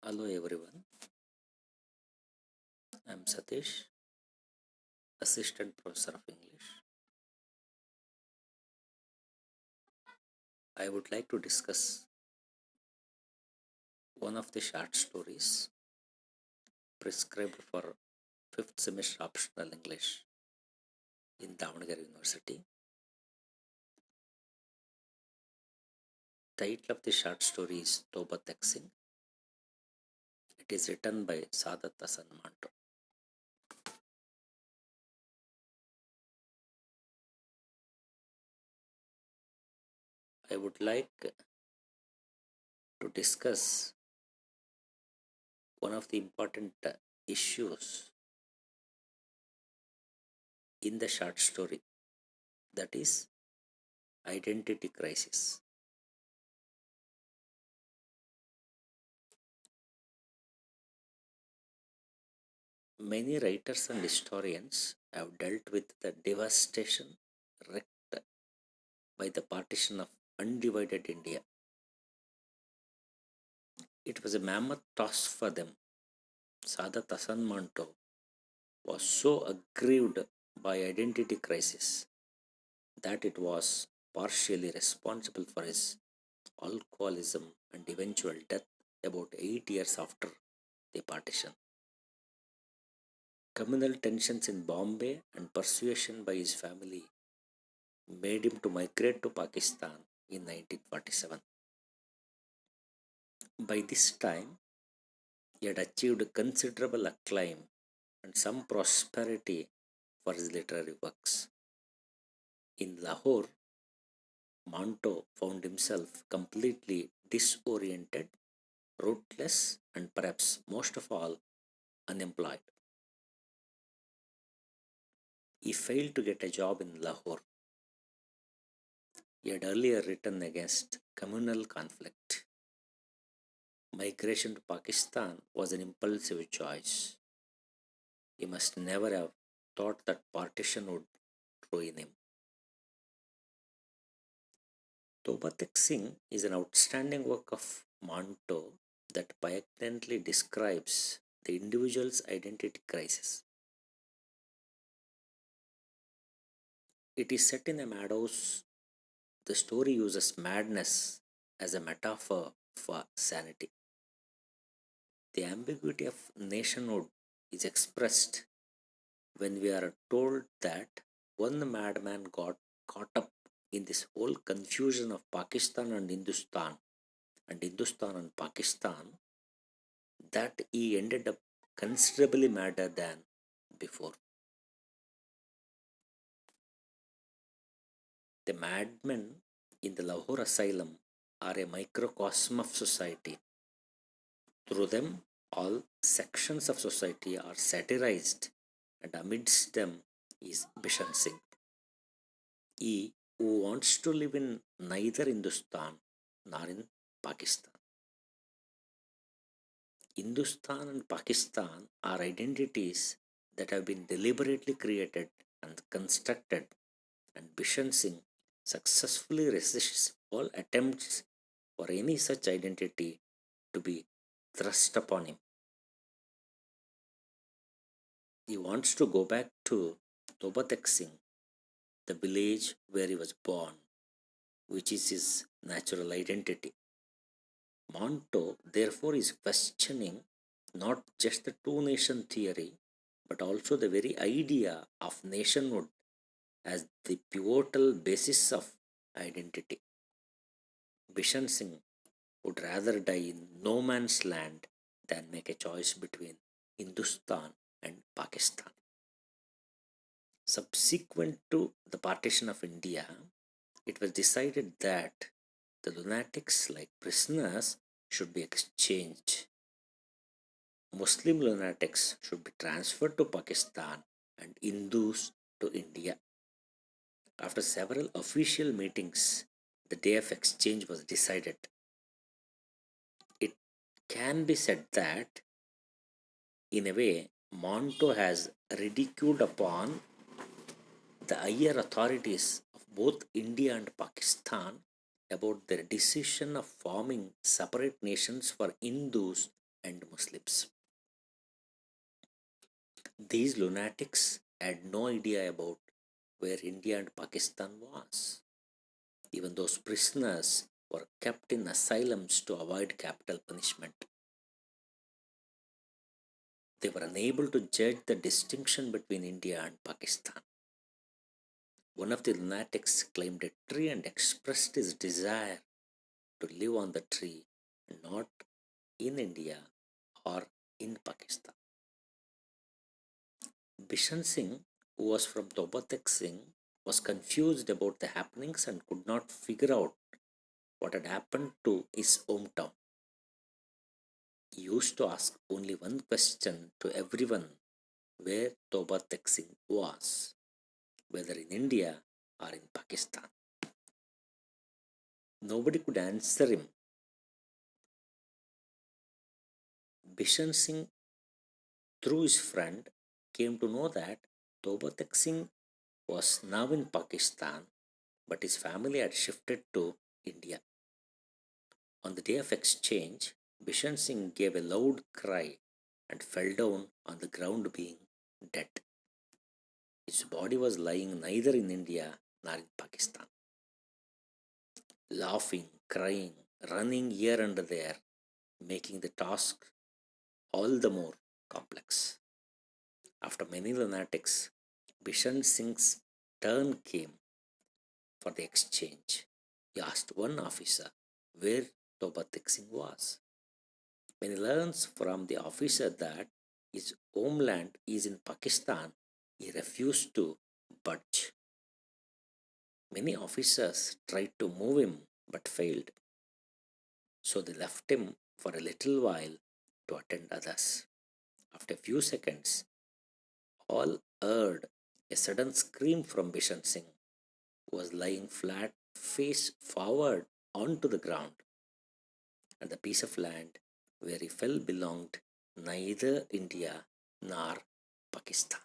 Hello everyone, I'm Satish, Assistant Professor of English. I would like to discuss one of the short stories prescribed for 5th semester optional English in Davangere University. Title of the short story is Toba Tek Singh. It is written by Saadat Hasan Manto. I would like to discuss one of the important issues in the short story, that is identity crisis. Many writers and historians have dealt with the devastation wreaked by the partition of undivided India. It was a mammoth task for them. Saadat Hasan Manto was so aggrieved by identity crisis that it was partially responsible for his alcoholism and eventual death about 8 years after the partition. Communal tensions in Bombay and persuasion by his family made him to migrate to Pakistan in 1947. By this time, he had achieved considerable acclaim and some prosperity for his literary works. In Lahore, Manto found himself completely disoriented, rootless, and perhaps most of all, unemployed. He failed to get a job in Lahore. He had earlier written against communal conflict. Migration to Pakistan was an impulsive choice. He must never have thought that partition would ruin him. Toba Tek Singh is an outstanding work of Manto that poignantly describes the individual's identity crisis. It is set in a madhouse. The story uses madness as a metaphor for sanity. The ambiguity of nationhood is expressed when we are told that one madman got caught up in this whole confusion of Pakistan and Hindustan and Pakistan, that he ended up considerably madder than before. The madmen in the Lahore asylum are a microcosm of society. Through them, all sections of society are satirized, and amidst them is Bishan Singh. He who wants to live in neither Hindustan nor in Pakistan. Hindustan and Pakistan are identities that have been deliberately created and constructed, and Bishan Singh successfully resists all attempts for any such identity to be thrust upon him. He wants to go back to Toba Tek Singh, the village where he was born, which is his natural identity. Manto, therefore, is questioning not just the two nation theory, but also the very idea of nationhood as the pivotal basis of identity. Bishan Singh would rather die in no man's land than make a choice between Hindustan and Pakistan. Subsequent to the partition of India, it was decided that the lunatics, like prisoners, should be exchanged. Muslim lunatics should be transferred to Pakistan and Hindus to India. After several official meetings, the day of exchange was decided. It can be said that, in a way, Manto has ridiculed upon the higher authorities of both India and Pakistan about their decision of forming separate nations for Hindus and Muslims. These lunatics had no idea about where India and Pakistan was. Even those prisoners were kept in asylums to avoid capital punishment. They were unable to judge the distinction between India and Pakistan. One of the lunatics climbed a tree and expressed his desire to live on the tree, not in India or in Pakistan. Bishan Singh, who was from Tobatek Singh, was confused about the happenings and could not figure out what had happened to his hometown. He used to ask only one question to everyone, where Tobatek Singh was, whether in India or in Pakistan. Nobody could answer him. Bishan Singh, through his friend, came to know that Tobatek Singh was now in Pakistan, but his family had shifted to India. On the day of exchange, Bishan Singh gave a loud cry and fell down on the ground, being dead. His body was lying neither in India nor in Pakistan. Laughing, crying, running here and there, making the task all the more complex. After many lunatics, Bishan Singh's turn came for the exchange. He asked one officer where Tobatek Singh was. When he learns from the officer that his homeland is in Pakistan, he refused to budge. Many officers tried to move him but failed. So they left him for a little while to attend others. After a few seconds, all heard a sudden scream from Bishan Singh, who was lying flat, face forward onto the ground, and the piece of land where he fell belonged neither India nor Pakistan.